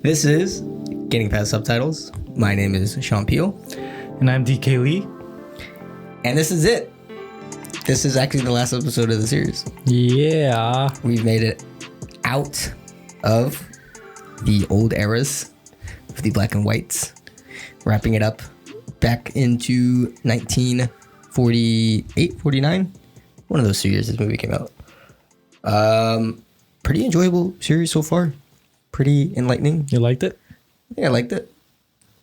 This is Getting Past Subtitles. My name is Sean Peel. And I'm DK Lee. And this is it. This is actually the last episode of the series. Yeah. We've made it out of the old eras of the black and whites, wrapping it up back into 1948, 49. One of those 2 years this movie came out. Pretty enjoyable series so far. Pretty enlightening. You liked it? Yeah, I liked it.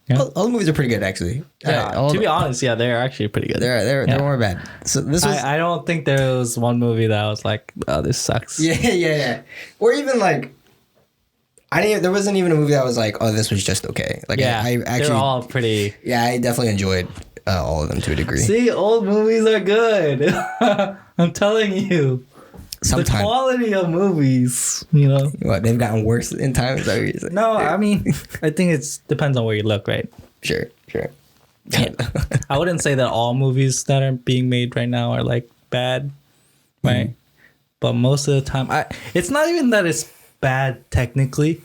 Yeah. All the movies are pretty good, actually. Yeah, to be honest, yeah, they're actually pretty good. They're more bad. So this was. I don't think there was one movie that I was like, oh, this sucks. Yeah. Or even like, there wasn't even a movie that was like, oh, this was just okay. Like, yeah, I actually, they're all pretty. Yeah, I definitely enjoyed all of them to a degree. See, old movies are good. I'm telling you. Sometimes. The quality of movies, you know. What, they've gotten worse in time? Is that what you're saying? No, I mean, I think it depends on where you look, right? Sure. I wouldn't say that all movies that are being made right now are like bad, right? But most of the time, it's not even that it's bad technically.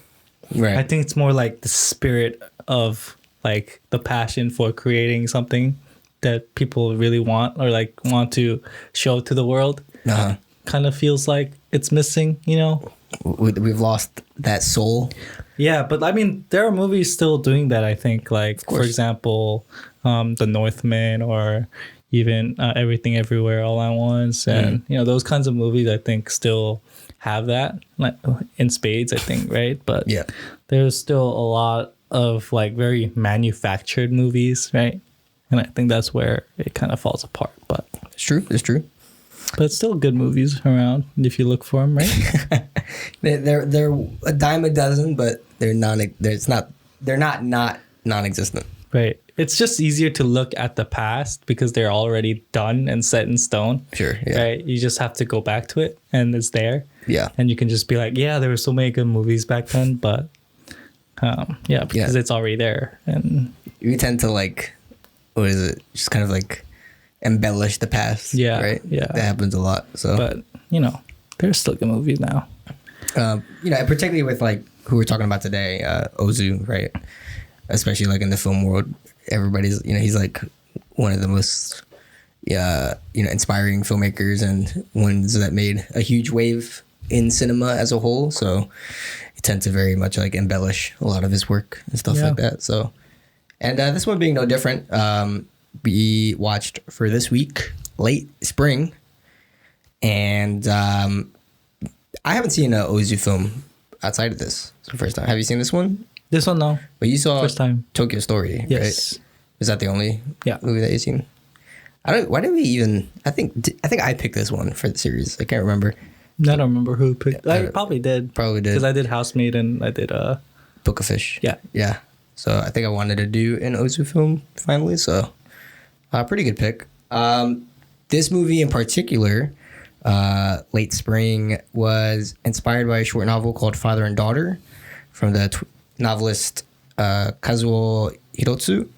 Right. I think it's more like the spirit of like the passion for creating something that people really want or like want to show to the world. Uh-huh. Kind of feels like it's missing, you know. We've lost that soul. Yeah, but I mean, there are movies still doing that. I think, like for example, The Northman, or even Everything Everywhere All at Once, and you know, those kinds of movies. I think still have that, like in spades. I think, right? But yeah, there's still a lot of like very manufactured movies, right? And I think that's where it kind of falls apart. But it's true. But still good movies around if you look for them, right? they're a dime a dozen, but they're not non-existent. Right. It's just easier to look at the past because they're already done and set in stone. Sure. Yeah. Right. You just have to go back to it and it's there. Yeah. And you can just be like, yeah, there were so many good movies back then, but because it's already there. And we tend to like, what is it? Just kind of like embellish the past. Yeah. Right. Yeah. That happens a lot. So, but you know, there's still good movies now. You know, particularly with like who we're talking about today, Ozu, right? Especially like in the film world, everybody's, you know, he's like one of the most, inspiring filmmakers and ones that made a huge wave in cinema as a whole. So he tends to very much like embellish a lot of his work and stuff like that. So, and this one being no different. We watched for this week Late Spring, and I haven't seen an Ozu film outside of this. It's the first time. Have you seen this one? This one, no. But you saw first time. Tokyo Story, yes. Right? Is that the only movie that you've seen? Why did we even? I think I picked this one for the series. I can't remember. I don't remember who picked. I probably did. Probably did because I did Housemaid and I did Book of Fish. Yeah. So I think I wanted to do an Ozu film finally. So. Pretty good pick. This movie in particular, Late Spring, was inspired by a short novel called Father and Daughter from the novelist Kazuo Hirotsu.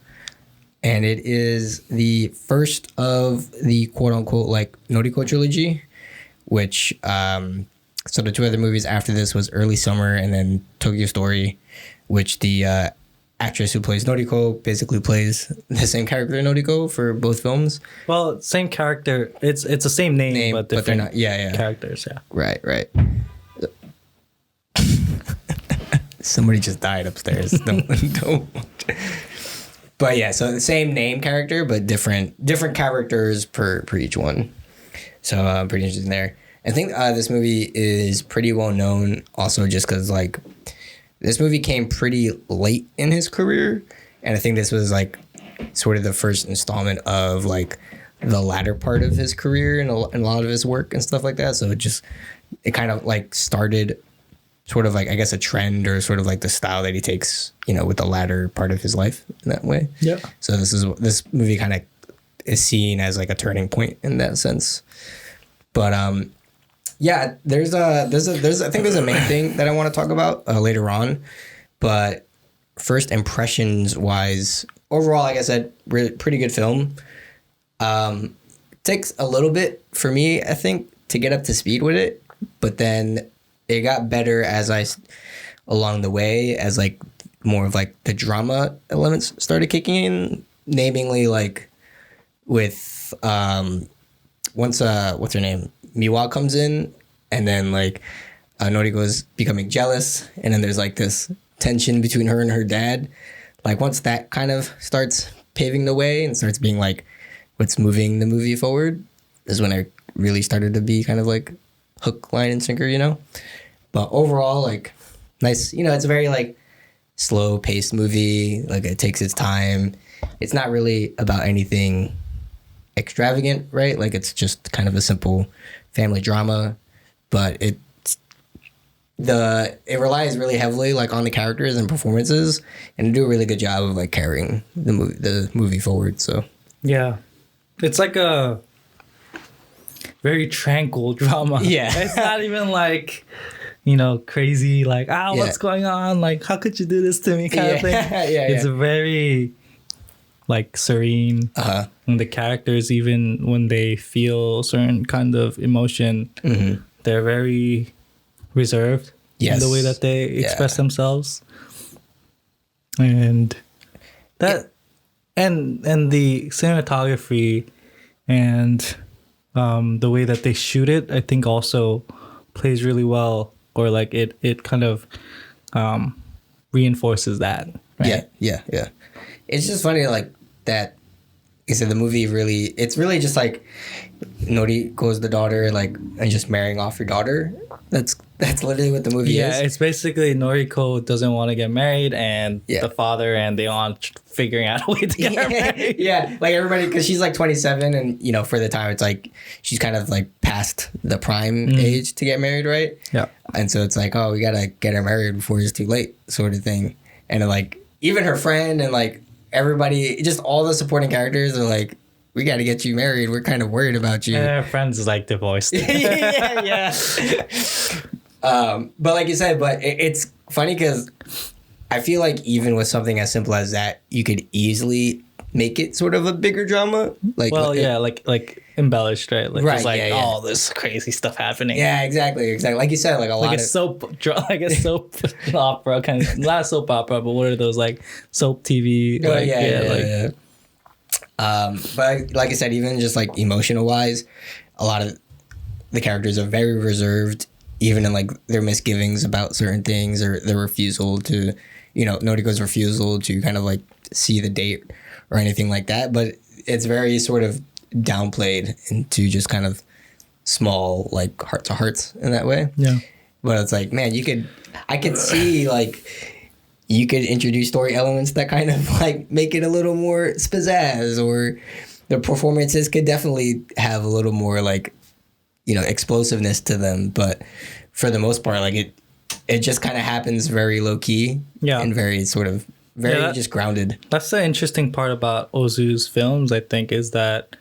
And it is the first of the quote-unquote like Noriko trilogy, which, so the two other movies after this was Early Summer and then Tokyo Story, which the actress who plays Noriko basically plays the same character Noriko for both films. Well, same character. It's the same name but different they're not. Yeah. Characters. Yeah. Right. Somebody just died upstairs. Don't. But yeah, so the same name character, but different characters per each one. So pretty interesting there. I think this movie is pretty well known also just because like. This movie came pretty late in his career, and I think this was like sort of the first installment of like the latter part of his career and a lot of his work and stuff like that. So it kind of like started sort of like, I guess, a trend or sort of like the style that he takes, you know, with the latter part of his life in that way. Yeah. So this movie kind of is seen as like a turning point in that sense. But yeah, there's I think there's a main thing that I want to talk about later on, but first impressions wise, overall, like I said, pretty good film. Takes a little bit for me, I think, to get up to speed with it, but then it got better along the way as like more of like the drama elements started kicking in, namely like with once what's her name, Miwa comes in, and then like Noriko is becoming jealous, and then there's like this tension between her and her dad. Like once that kind of starts paving the way and starts being like what's moving the movie forward, is when I really started to be kind of like hook, line, and sinker, you know. But overall, like nice, you know, it's a very like slow paced movie. Like it takes its time. It's not really about anything extravagant, right? Like it's just kind of a simple family drama, but it relies really heavily like on the characters and performances, and they do a really good job of like carrying the movie forward. So yeah, it's like a very tranquil drama. Yeah. It's not even like, you know, crazy like, what's going on, like how could you do this to me kind of thing. It's very like serene. And the characters, even when they feel certain kind of emotion, they're very reserved in the way that they express themselves. And that and the cinematography and the way that they shoot it, I think also plays really well, or like it kind of reinforces that, right? Yeah. It's just funny like that. You said the movie it's really just like Noriko's the daughter, like, and just marrying off your daughter. That's literally what the movie is. Yeah, it's basically Noriko doesn't want to get married, and the father and they aren't figuring out a way to get her married. Yeah, like everybody, because she's like 27, and you know, for the time, it's like she's kind of like past the prime age to get married, right? Yeah, and so it's like, oh, we gotta get her married before it's too late, sort of thing. And like even her friend and like everybody, just all the supporting characters are like, we got to get you married. We're kind of worried about you. And her friends is like divorced. yeah. But like you said, it's funny because I feel like even with something as simple as that, you could easily make it sort of a bigger drama. Like, well, like embellished, right? Like, right, there's all this crazy stuff happening. Yeah, exactly. Like you said, like a lot of soap opera kind of, not a soap opera, but what are those like soap TV? But like I said, even just like emotional wise, a lot of the characters are very reserved, even in like their misgivings about certain things, or their refusal to, you know, Noriko's refusal to kind of like see the date or anything like that. But it's very sort of downplayed into just kind of small like heart to hearts in that way. Yeah. But it's like, man, I could see like you could introduce story elements that kind of like make it a little more pizzazz, or the performances could definitely have a little more like, you know, explosiveness to them. But for the most part, like it just kind of happens very low key and very sort of just grounded. That's the interesting part about Ozu's films, I think, is that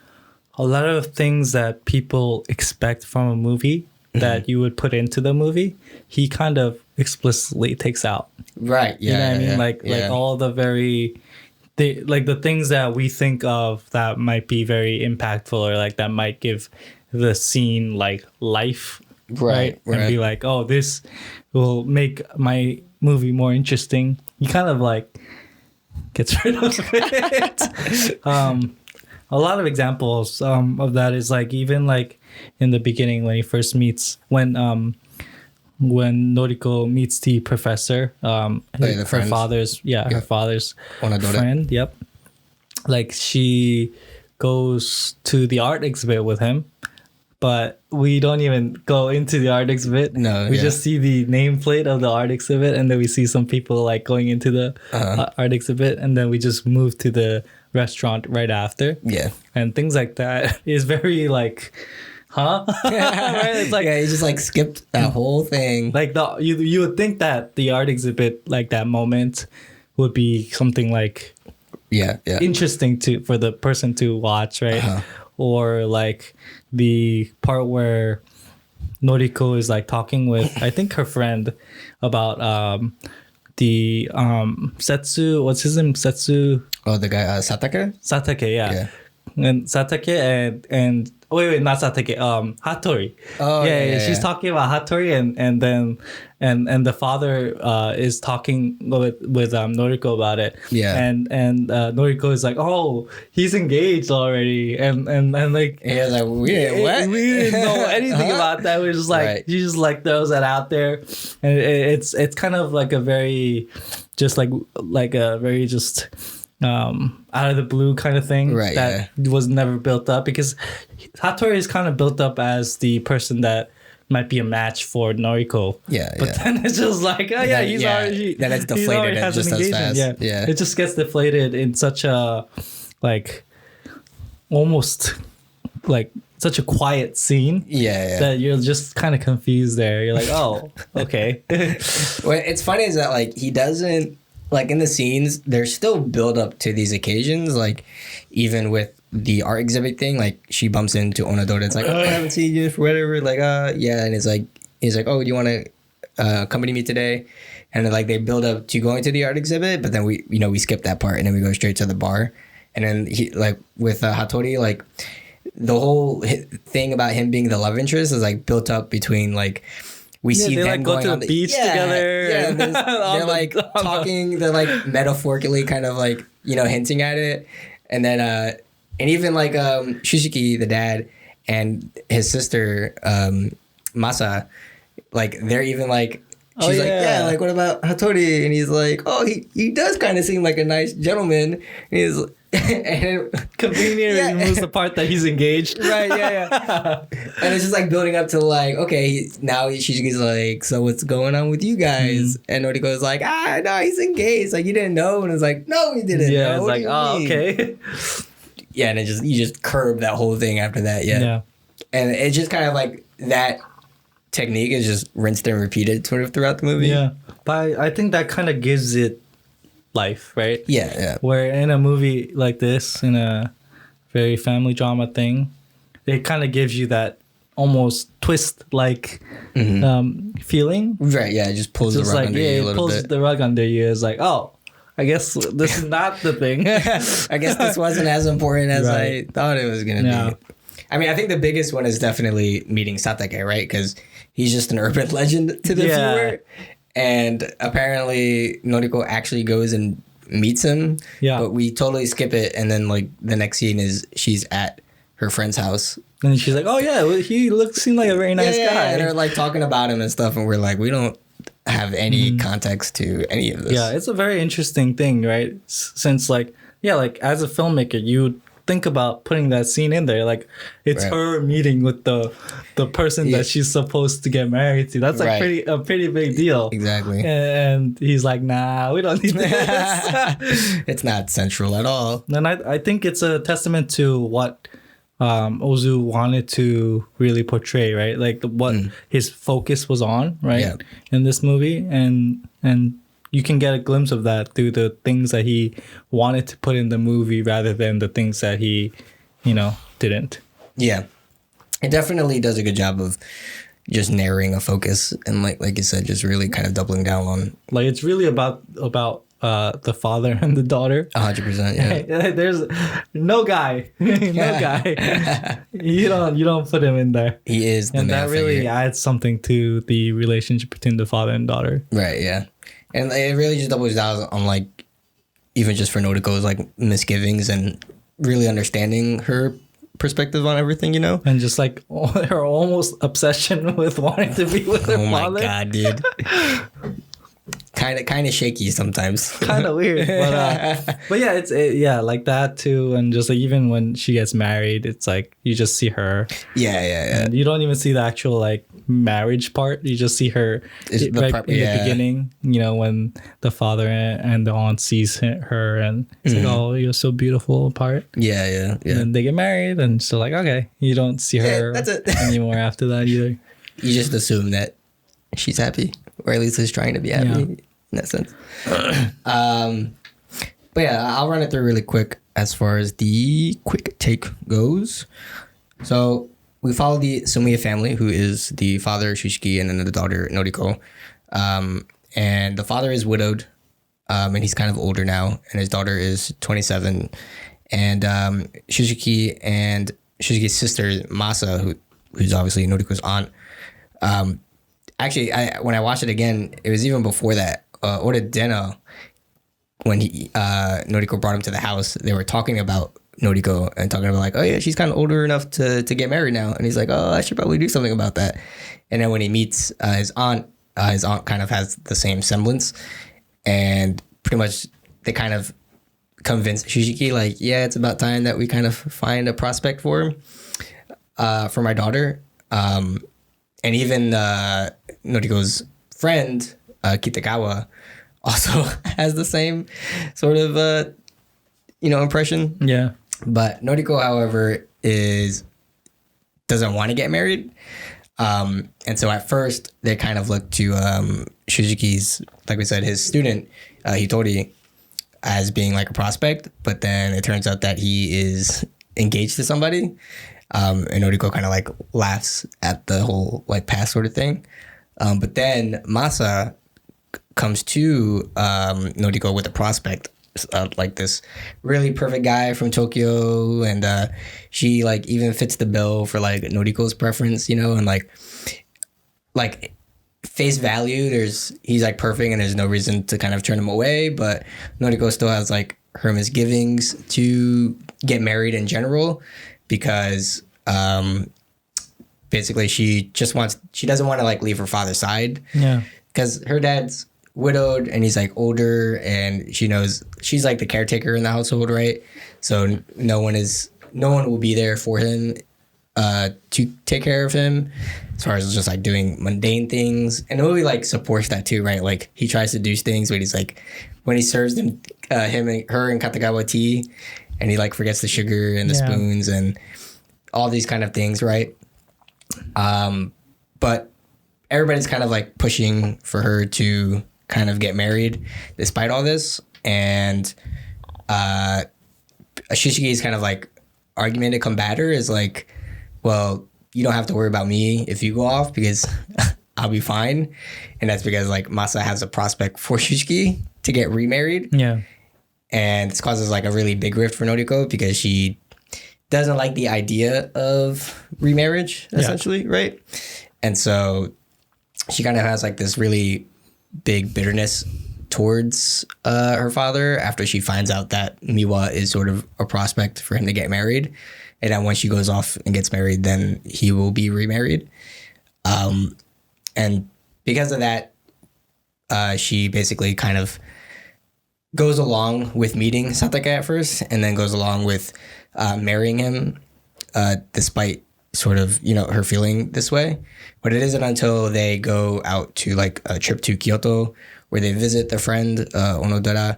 a lot of things that people expect from a movie that you would put into the movie, he kind of explicitly takes out. Right. Yeah. You know what I mean? Like all the the things that we think of that might be very impactful, or like that might give the scene like life. Right. And be like, oh, this will make my movie more interesting. He kind of like gets rid of it. A lot of examples of that is like, even like in the beginning when he first meets, when Noriko meets the professor, her father's friend. Yep. Like she goes to the art exhibit with him, but we don't even go into the art exhibit. No, we just see the nameplate of the art exhibit, and then we see some people like going into the art exhibit, and then we just move to the restaurant right after. Yeah. And things like that is very like, huh? Right? It's like, you just like skipped that whole thing. Like you would think that the art exhibit, like that moment, would be something like interesting for the person to watch, right? Or like the part where Noriko is like talking with, I think, her friend about the Setsu. What's his name? Setsu. Oh, the guy Satake. Satake, yeah. And Satake and wait, not Satake. Hattori. Oh, yeah. She's talking about Hattori, and the father is talking with Noriko about it. Yeah. And Noriko is like, oh, he's engaged already, and like. And he was like, we didn't know anything about that. We're just like, she just like throws that out there, and it's kind of like a very, just like a very just. Out of the blue kind of thing that was never built up, because Hattori is kind of built up as the person that might be a match for Noriko. But then it's just like, oh yeah, he's already. Then it's deflated and just as fast. Yeah. It just gets deflated in such a like almost like such a quiet scene. That you're just kind of confused there. You're like, oh, okay. Well, it's funny is that like he doesn't. Like in the scenes, there's still build up to these occasions. Like even with the art exhibit thing, like she bumps into Onodora. It's like, oh, I haven't seen you for whatever. Like, yeah. And he's like, oh, do you want to accompany me today? And then like they build up to going to the art exhibit, but then we skip that part and then we go straight to the bar. And then he like with Hattori, like the whole thing about him being the love interest is like built up between like. We see them like going go to on the beach together. Yeah, they're like talking. They're like metaphorically kind of like hinting at it, and then and even like Shishiki, the dad, and his sister Masa, like they're even like. She's like, yeah, like what about Hattori? And he's like, oh, he does kind of seem like a nice gentleman. And he's and conveniently removes the part that he's engaged. Right, yeah. And it's just like building up to like, okay, now she's like, so what's going on with you guys? And Noriko's like, no, he's engaged. Like, you didn't know? And it's like, no, he didn't. Yeah, it's like, oh, okay. Yeah, and you just curb that whole thing after that. Yeah. And it's just kind of like that technique is just rinsed and repeated sort of throughout the movie. Yeah, but I think that kind of gives it life, right? Yeah. Where in a movie like this, in a very family drama thing, it kind of gives you that almost twist-like feeling. Right, yeah, it just pulls the rug under you a little bit. It pulls the rug under you. It's like, oh, I guess this is not the thing. I guess this wasn't as important as I thought it was going to be. I mean, I think the biggest one is definitely meeting Satake, right? Because he's just an urban legend to the viewer. And apparently Noriko actually goes and meets him. Yeah. But we totally skip it. And then like the next scene is she's at her friend's house. And she's like, oh yeah, he seemed like a very nice guy. And they're like talking about him and stuff. And we're like, we don't have any context to any of this. Yeah, it's a very interesting thing, right? Since like as a filmmaker, you think about putting that scene in there, like it's her meeting with the person that she's supposed to get married to. That's like a pretty big deal. Exactly. And he's like, nah, we don't need this. It's not central at all. And I think it's a testament to what Ozu wanted to really portray, right? Like what his focus was on, right? In this movie, and you can get a glimpse of that through the things that he wanted to put in the movie rather than the things that he, didn't. Yeah. It definitely does a good job of just narrowing a focus and like you said, just really kind of doubling down on. Like it's really about the father and the daughter. 100%, yeah. There's no guy. You don't put him in there. He is the man that really figure. Adds something to the relationship between the father and daughter. Right, yeah. And it really just doubles down on like, even just for Noriko's like misgivings and really understanding her perspective on everything, and just like her almost obsession with wanting to be with her father. Oh my god, dude. Kind of shaky sometimes. Kind of weird, but yeah, it's like that too. And just like even when she gets married, it's like you just see her. Yeah. And you don't even see the actual like marriage part. You just see her in the beginning. When the father and the aunt sees her and it's like, oh, you're so beautiful part. Yeah. And then they get married, and so like, okay, you don't see her anymore after that either. You just assume that she's happy, or at least is trying to be happy. In that sense. But yeah, I'll run it through really quick as far as the quick take goes. So we follow the Sumiya family, who is the father, Shishiki, and then the daughter, Noriko. And the father is widowed, and he's kind of older now, and his daughter is 27. And Shishiki and Shujiki's sister Masa, who's obviously Noriko's aunt. Actually, when I watched it again, it was even before that. Ora Deno, when Noriko brought him to the house, they were talking about Noriko and talking about like, oh yeah, she's kind of older enough to get married now, and he's like, oh, I should probably do something about that. And then when he meets his aunt kind of has the same semblance, and pretty much they kind of convince Shujiki like, yeah, it's about time that we kind of find a prospect for him, for my daughter. And even Noriko's friend, Kitagawa, also has the same sort of, impression. Yeah. But Noriko, however, doesn't want to get married. And so at first, they kind of look to Shujiki's, like we said, his student, Hitori, as being like a prospect. But then it turns out that he is engaged to somebody. And Noriko kind of like laughs at the whole like past sort of thing. But then Masa comes to Noriko with a prospect, like this really perfect guy from Tokyo, and she like even fits the bill for like Noriko's preference, and like face value, he's like perfect and there's no reason to kind of turn him away, but Noriko still has like her misgivings to get married in general, because basically she doesn't want to like leave her father's side. Yeah. Because her dad's widowed and he's like older, and she knows she's like the caretaker in the household, right? So no one will be there for him to take care of him, as far as just like doing mundane things. And the movie like supports that too, right? Like he tries to do things, but he's like, when he serves her and Katagawa tea, and he like forgets the sugar and the spoons and all these kind of things, right? But everybody's kind of like pushing for her to kind of get married despite all this. And Shishiki's kind of like argument to combat her is like, well, you don't have to worry about me if you go off, because I'll be fine. And that's because like Masa has a prospect for Shishiki to get remarried. Yeah. And this causes like a really big rift for Noriko, because she doesn't like the idea of remarriage, essentially, right? And so she kind of has like this really big bitterness towards her father after she finds out that Miwa is sort of a prospect for him to get married. And then when she goes off and gets married, then he will be remarried. And because of that, she basically kind of goes along with meeting Satake at first, and then goes along with marrying him, despite sort of, her feeling this way. But it isn't until they go out to like a trip to Kyoto, where they visit their friend Onodera,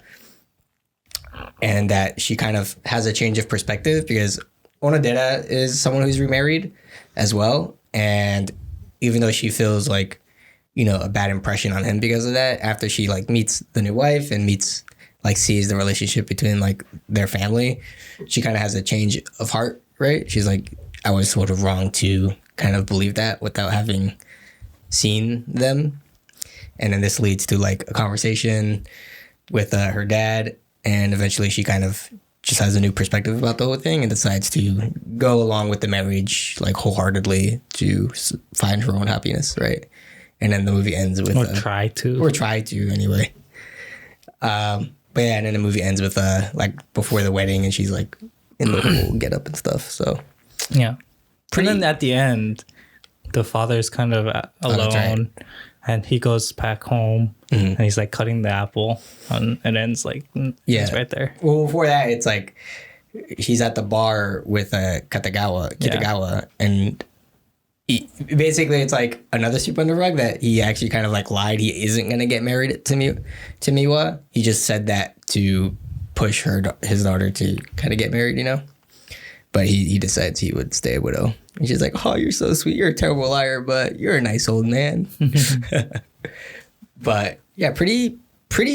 and that she kind of has a change of perspective, because Onodera is someone who's remarried as well. And even though she feels like, a bad impression on him because of that, after she like meets the new wife and sees the relationship between like their family, she kind of has a change of heart, right? She's like, I was sort of wrong to kind of believe that without having seen them. And then this leads to like a conversation with her dad, and eventually she kind of just has a new perspective about the whole thing and decides to go along with the marriage like wholeheartedly to find her own happiness, right? And then the movie ends with try to anyway. But yeah, and then the movie ends with like before the wedding, and she's like in the whole get up and stuff. So yeah, and then at the end, the father's kind of alone, and he goes back home, and he's like cutting the apple, and it ends like it's right there. Well, before that, it's like he's at the bar with Kitagawa, and basically it's like another sweep under the rug that he actually kind of like lied. He isn't gonna get married to Miwa. He just said that to push his daughter to kind of get married, But he decides he would stay a widow. And she's like, "Oh, you're so sweet. You're a terrible liar, but you're a nice old man." But yeah, pretty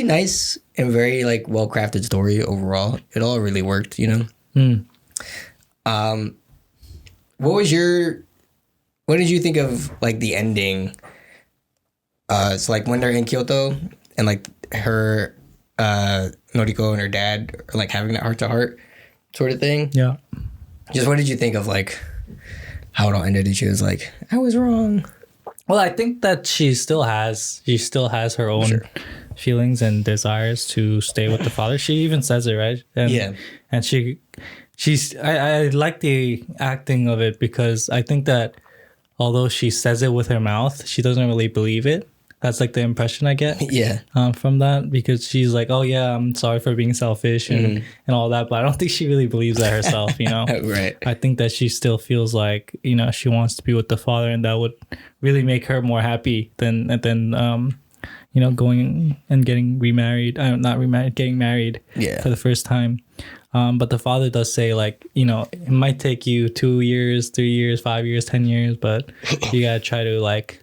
nice and very like well crafted story overall. It all really worked, What did you think of like the ending? So like when they're in Kyoto and like her Noriko and her dad are like having that heart to heart sort of thing. Yeah. Just what did you think of like how it all ended? And she was like, I was wrong. Well, I think that she still has her own feelings and desires to stay with the father. She even says it, right? And, and I like the acting of it, because I think that although she says it with her mouth, she doesn't really believe it. That's like the impression I get from that, because she's like, oh yeah, I'm sorry for being selfish and all that, but I don't think she really believes that herself, you know? Right. I think that she still feels like, you know, she wants to be with the father, and that would really make her more happy than you know, going and getting remarried. Not remarried, getting married for the first time. But the father does say, like, you know, it might take you 2 years, 3 years, 5 years, 10 years, but you gotta try to like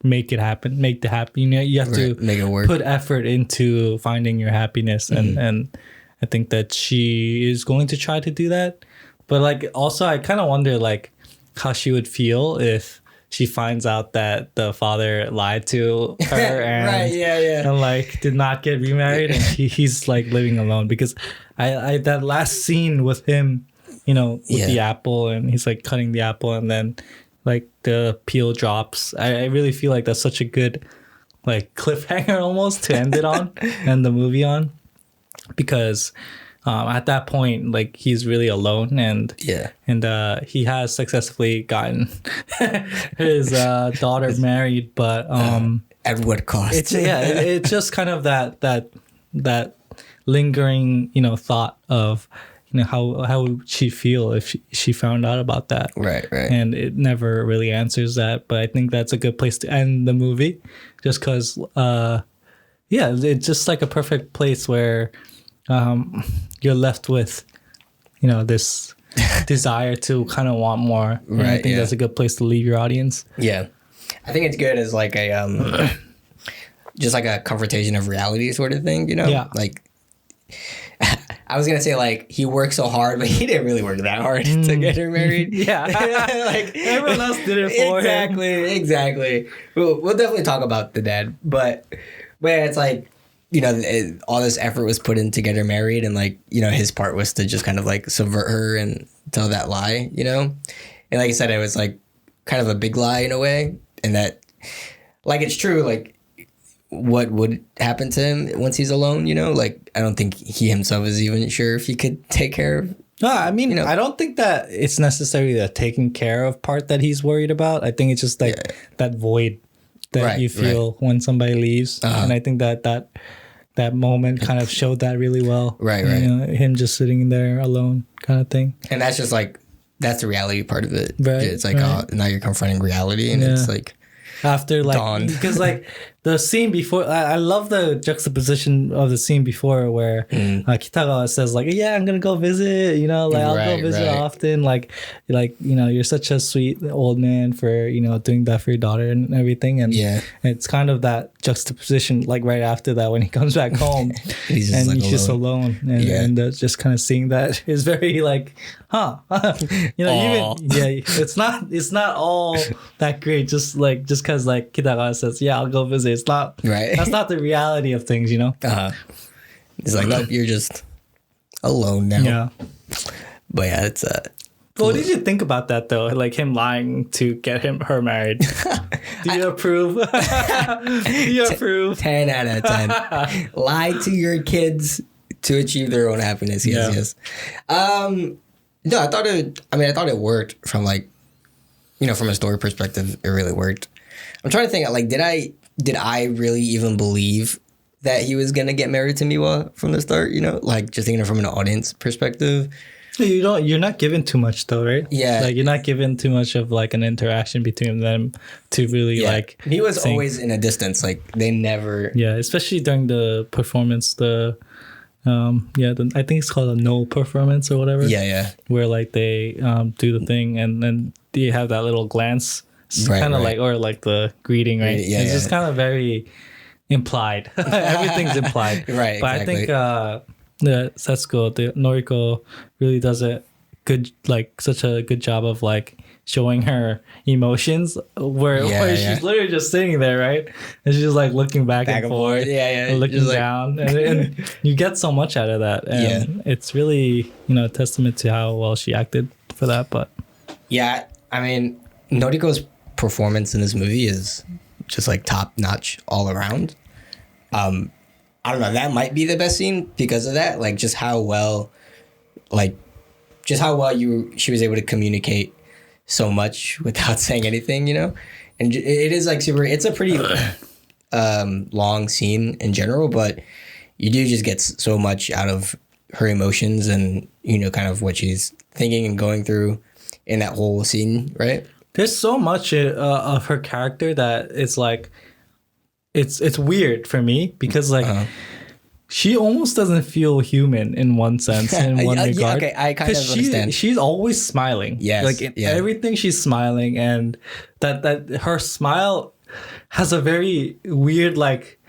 make it happen, you know, you have to make it work, put effort into finding your happiness, and I think that she is going to try to do that. But like, also I kind of wonder like how she would feel if she finds out that the father lied to her and, and like did not get remarried, and he's like living alone. Because I that last scene with him, you know, with the apple, and he's like cutting the apple, and then like the peel drops. I really feel like that's such a good like cliffhanger almost to end it on and the movie on, because at that point, like, he's really alone, and he has successfully gotten his daughter married, but at what cost? It's just kind of that lingering, you know, thought of, you know, how would she feel if she found out about that, right, and it never really answers that. But I think that's a good place to end the movie, just because it's just like a perfect place where you're left with, you know, this desire to kind of want more. And I think that's a good place to leave your audience. Yeah. I think it's good as like a, just like a confrontation of reality sort of thing, you know? Yeah. Like, I was going to say, like, he worked so hard, but he didn't really work that hard to get her married. Like, everyone else did it for him. Exactly. We'll definitely talk about the dad, but it's like, you know, all this effort was put in to get her married, and like, you know, his part was to just kind of like subvert her and tell that lie, you know? And like I said, it was like kind of a big lie in a way, and that, like, it's true, like, what would happen to him once he's alone, you know? Like, I don't think he himself is even sure if he could take care of. No, I mean, you know, I don't think that it's necessarily the taking care of part that he's worried about. I think it's just like that void that you feel when somebody leaves. And I think that moment kind of showed that really well. Right. You know, him just sitting there alone kind of thing. And that's just like, that's the reality part of it. Right. It's like, oh, now you're confronting reality, and it's like, after like dawned. Because like the scene before, I love the juxtaposition of the scene before where Kitagawa says like, yeah, I'm gonna go visit, you know, like I'll go visit often, like you know, you're such a sweet old man for, you know, doing that for your daughter and everything. And it's kind of that juxtaposition like right after that when he comes back home he's just alone. And just kind of seeing that is very like, you know, it's not all that great, just because like Kitagawa says, yeah, I'll go visit. It's not that's not the reality of things, you know. It's like, nope, you're just alone now. Yeah. But yeah, it's what did you think about that though? Like him lying to get her married. Do you approve? Do you approve? 10 out of 10. Lie to your kids to achieve their own happiness. Yes. No, I thought it worked from like, you know, from a story perspective. It really worked. I'm trying to think, like, did I really even believe that he was gonna get married to Miwa from the start? You know, like, just thinking from an audience perspective. You're not given too much though, right? Yeah. Like, you're not given too much of like an interaction between them to really like. He was always in a distance. Like, they never. Yeah, especially during the performance, I think it's called a no performance or whatever. Yeah. Where like they do the thing and then you have that little glance, kind of like, or like the greeting, right? Yeah, it's just kind of very implied. Everything's implied, right? But exactly. I think Setsuko, the Noriko, really does it good, like such a good job of like showing her emotions, where she's literally just sitting there, right? And she's just like looking back and forth, and looking down, and you get so much out of that, and it's really, you know, a testament to how well she acted for that. But yeah, I mean, Noriko's performance in this movie is just like top notch all around. I don't know, that might be the best scene because of that, like just how well she was able to communicate so much without saying anything, you know? And it is like it's a pretty long scene in general, but you do just get so much out of her emotions and, you know, kind of what she's thinking and going through in that whole scene, right? There's so much of her character that it's like, it's weird for me because like, she almost doesn't feel human in one sense, in one regard. Yeah, okay, I kind of understand. She's always smiling. Yes, like in everything she's smiling, and that her smile has a very weird, like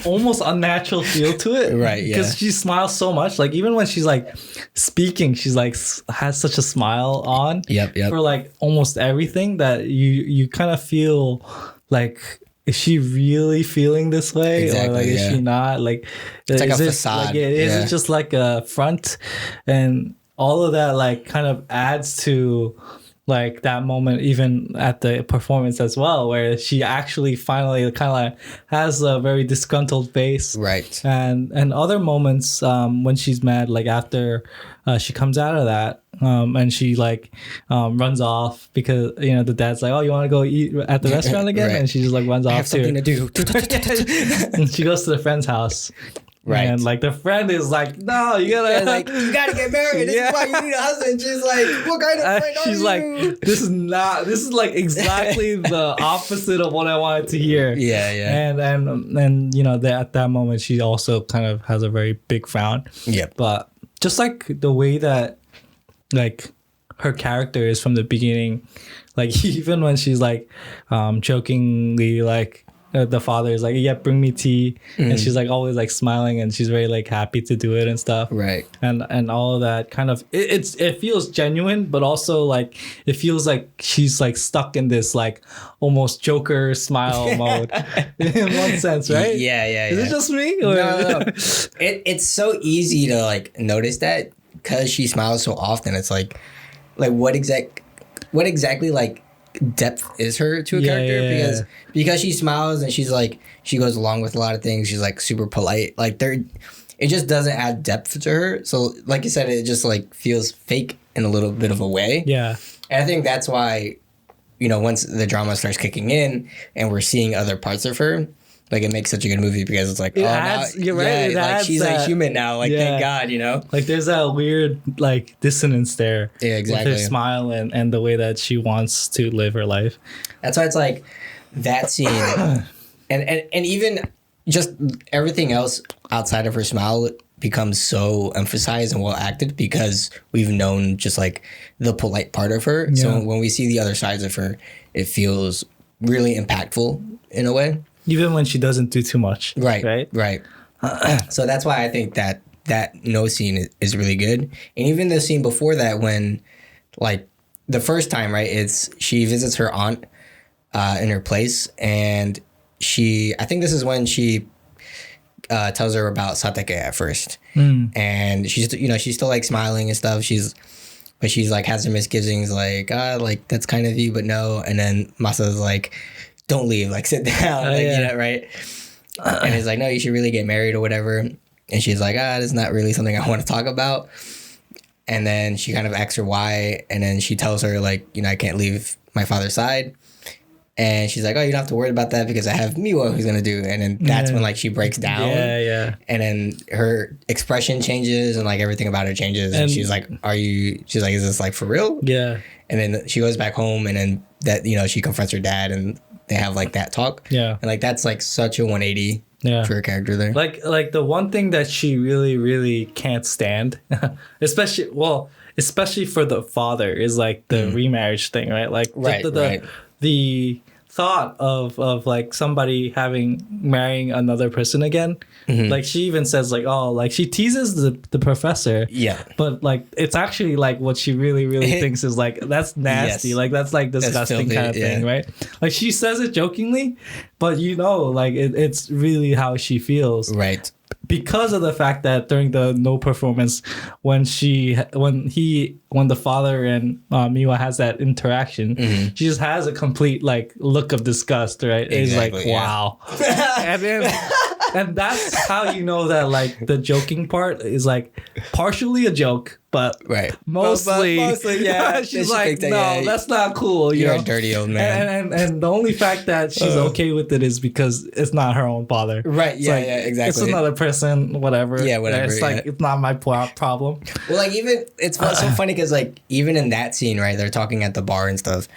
almost unnatural feel to it. Right. Yeah. Because she smiles so much. Like even when she's like speaking, she's like has such a smile on. Yep. For like almost everything that you kind of feel like, is she really feeling this way? Exactly, or like, is she not? Like, it's like a facade. Like, is it just like a front? And all of that, like, kind of adds to like that moment, even at the performance as well, where she actually finally kind of like has a very disgruntled face. Right. And other moments when she's mad, like after she comes out of that, and she like runs off because, you know, the dad's like, oh, you want to go eat at the restaurant again? Right. And she just like runs off. I have something to do. And she goes to the friend's house. Right. And like the friend is like, no, you gotta get married. This is why you need a husband. She's like, what kind of friend are you? She's like, this is like exactly the opposite of what I wanted to hear. Yeah. And you know, at that moment she also kind of has a very big frown. Yeah. But just like the way that like her character is from the beginning, like even when she's like jokingly like, the father is like, yeah, bring me tea. And she's like always like smiling and she's very like happy to do it and stuff. Right. And all of that kind of, it feels genuine, but also like, it feels like she's like stuck in this like almost Joker smile mode in one sense, right? Yeah. Is it just me? Or? No. It's so easy to like notice that because she smiles so often. It's like what exactly like depth is her to a character because she smiles and she's like, she goes along with a lot of things, she's like super polite, like it just doesn't add depth to her. So like you said, it just like feels fake in a little bit of a way. And I think that's why, you know, once the drama starts kicking in and we're seeing other parts of her, like it makes such a good movie because it's like, you're right. Yeah, like she's like human now. Like thank God, you know. Like there's that weird like dissonance there. Yeah, exactly. With her smile and the way that she wants to live her life. That's why it's like that scene, and even just everything else outside of her smile becomes so emphasized and well acted because we've known just like the polite part of her. Yeah. So when we see the other sides of her, it feels really impactful in a way. Even when she doesn't do too much. Right. So that's why I think that no scene is really good. And even the scene before that when, like, the first time, right, it's she visits her aunt in her place. And I think this is when she tells her about Satake at first. And she's still, like, smiling and stuff. She's like, has her misgivings, like, that's kind of you, but no. And then Masa's like, don't leave, like sit down, you know, right? And he's like, no, you should really get married or whatever. And she's like, it's not really something I want to talk about. And then she kind of asks her why, and then she tells her like, you know, I can't leave my father's side. And she's like, oh, you don't have to worry about that because I have Miwa who's gonna do. And then that's when like she breaks down. And then her expression changes and like everything about her changes. And she's like, she's like, is this like for real? Yeah. And then she goes back home and then that, you know, she confronts her dad and they have like that talk. Yeah. And like that's like such a 180 for her character there. Like the one thing that she really, really can't stand, especially for the father, is like the remarriage thing, right? Like the thought of like somebody marrying another person again. Like she even says like, oh, like she teases the professor. Yeah. But like it's actually like what she really thinks is like, that's nasty. Yes. Like that's like disgusting filthy, kind of thing, right? Like she says it jokingly, but like it's really how she feels. Right. Because of the fact that during the No performance, when the father and Miwa has that interaction, she just has a complete like look of disgust, right? Exactly, it's like, wow. and that's how you know that like the joking part is like partially a joke, but mostly yeah. she's like, no, that's not cool. You're a dirty old man. And the only fact that she's okay with it is because it's not her own father. Right. It's Yeah. like, yeah. Exactly. It's another person. Whatever. Yeah. Whatever. It's like it's not my problem. Well, like even it's so funny because like even in that scene, right? They're talking at the bar and stuff,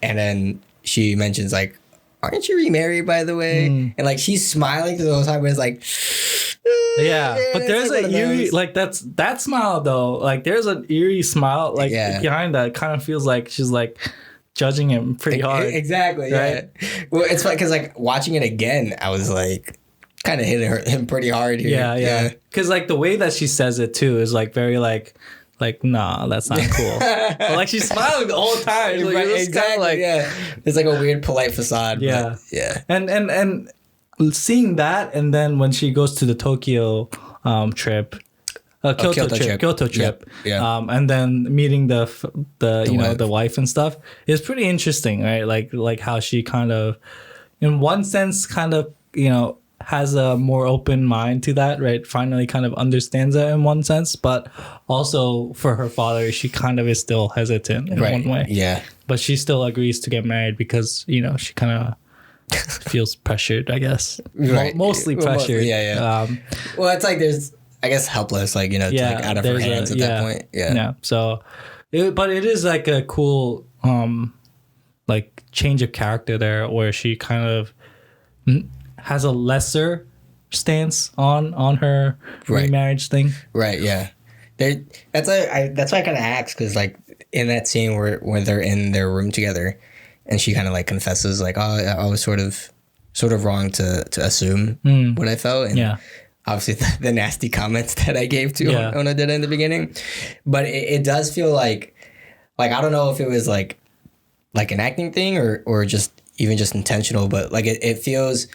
and then she mentions like, "Aren't you remarried, by the way?" And like she's smiling the whole time, but it's like. Yeah, but there's like an eerie, like that smile though. Like there's an eerie smile, like behind that. It kind of feels like she's like judging him pretty hard. Exactly. Right? Yeah. Well, it's funny because like watching it again, I was like kind of hitting him pretty hard here. Yeah. Because like the way that she says it too is like very like nah, that's not cool. But like she's smiling the whole time. Like, exactly. Like, yeah. It's like a weird polite facade. Yeah. But, yeah. And seeing that, and then when she goes to the Tokyo trip, Kyoto trip, yeah. And then meeting the wife. The wife and stuff is pretty interesting, right? Like how she kind of, in one sense, kind of has a more open mind to that, right? Finally, kind of understands it in one sense, but also for her father, she kind of is still hesitant in one way. Yeah, but she still agrees to get married because she kind of. Feels pressured, I guess. Right. Mostly pressured. Yeah. Well, it's like there's, I guess, helpless, like, to like out of her hands at that point. Yeah. Yeah. So, but it is like a cool, like change of character there where she kind of has a lesser stance on her remarriage thing. Right. Yeah. That's why I kind of asked, because like in that scene where they're in their room together. And she kind of like confesses like, oh, I was sort of wrong to assume what I felt. And obviously the nasty comments that I gave to Onodera in the beginning. But it does feel like I don't know if it was like an acting thing or just even just intentional, but like it feels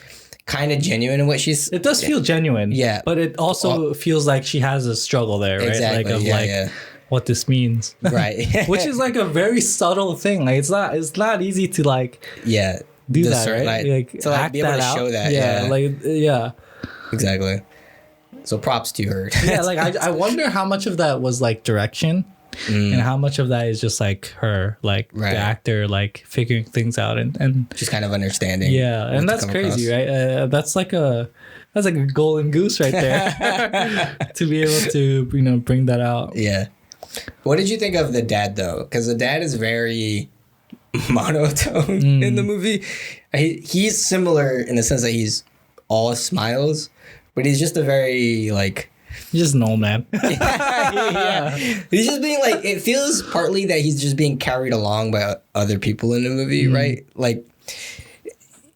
kind of genuine in what she's... It does feel genuine. Yeah. But it also feels like she has a struggle there, right? Exactly. Like what this means, right? Which is like a very subtle thing. Like it's not easy to like do that, right? Like to like be able to show that, exactly. So props to her. Like I wonder how much of that was like direction, and how much of that is just like her, like the actor, like figuring things out and just kind of understanding. Yeah, and that's crazy, right? That's like a golden goose right there to be able to bring that out. Yeah. What did you think of the dad, though? Because the dad is very monotone in the movie. He's similar in the sense that he's all smiles, but he's just a very, like... He's just an old man. yeah. He's just being, like... It feels partly that he's just being carried along by other people in the movie, right? Like,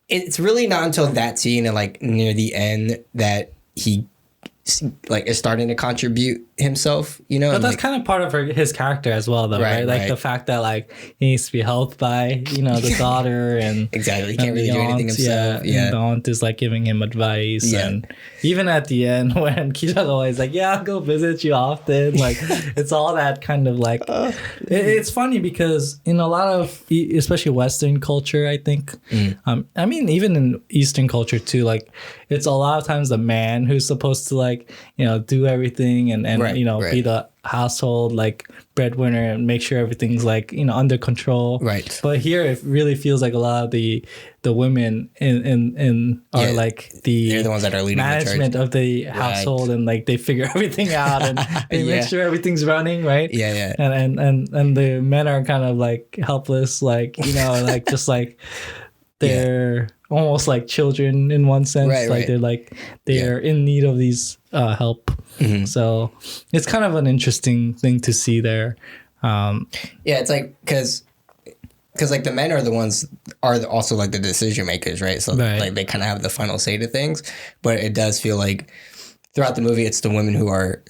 it's really not until that scene and, like, near the end that he... like is starting to contribute himself, but that's kind of part of his character as well, though, right? Like the fact that like he needs to be helped by the daughter and exactly, he can't really do anything himself. And the aunt is like giving him advice, and even at the end when Kiraga is like, "Yeah, I'll go visit you often," like it's all that kind of like. It's funny because in a lot of especially Western culture, I think, I mean even in Eastern culture too, like it's a lot of times the man who's supposed to like do everything and be the household like breadwinner and make sure everything's like under control. Right. But here it really feels like a lot of the women in are like they're the ones that are leading management of the household, and like they figure everything out and they make sure everything's running right. And the men are kind of like helpless, like like just like they're almost like children in one sense. They're in need of these help. So it's kind of an interesting thing to see there. It's like because because like the men are the ones also like the decision makers, right? So like they kind of have the final say to things, but it does feel like throughout the movie it's the women who are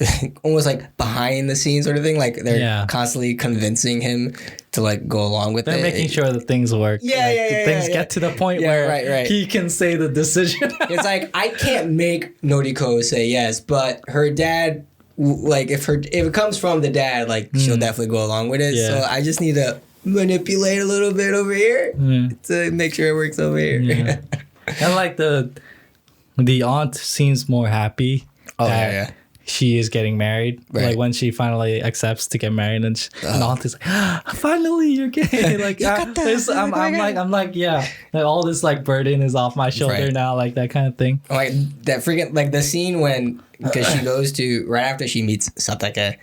almost like behind the scenes sort of thing, like they're constantly convincing him to like go along with it. They're making sure that things work. Things get to the point where he can say the decision. It's like I can't make Noriko say yes, but her dad, like if it comes from the dad, like she'll definitely go along with it. So I just need to manipulate a little bit over here to make sure it works over here. And like the aunt seems more happy that she is getting married. Like when she finally accepts to get married, and the aunt is like, finally you're gay. Like I'm like all this like burden is off my shoulder now, like that kind of thing. Like that freaking like the scene when because she goes to right after she meets Satake.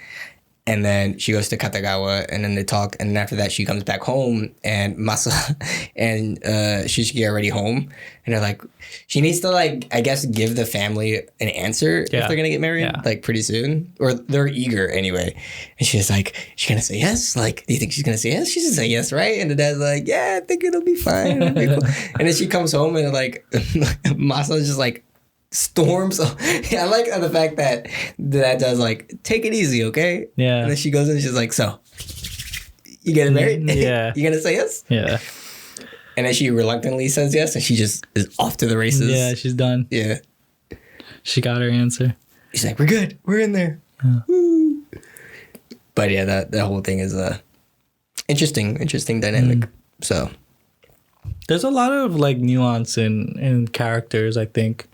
And then she goes to Katagawa, and then they talk. And then after that, she comes back home, and Masa and Shishiki are already home. And they're like, she needs to, like, I guess, give the family an answer if they're going to get married, like, pretty soon. Or they're eager anyway. And she's like, she's going to say yes? Like, do you think she's going to say yes? She should say yes, right? And the dad's like, yeah, I think it'll be fine. It'll be cool. And then she comes home, and, like, Masa's just, like, storms. I like the fact that does like take it easy, okay? Yeah. And then she goes in and she's like, so you getting married? Yeah. You gonna say yes? Yeah. And then she reluctantly says yes, and she just is off to the races. Yeah, she's done. Yeah. She got her answer. She's like, we're good. We're in there. Yeah. Woo. But yeah, that whole thing is interesting dynamic. So there's a lot of like nuance in characters, I think.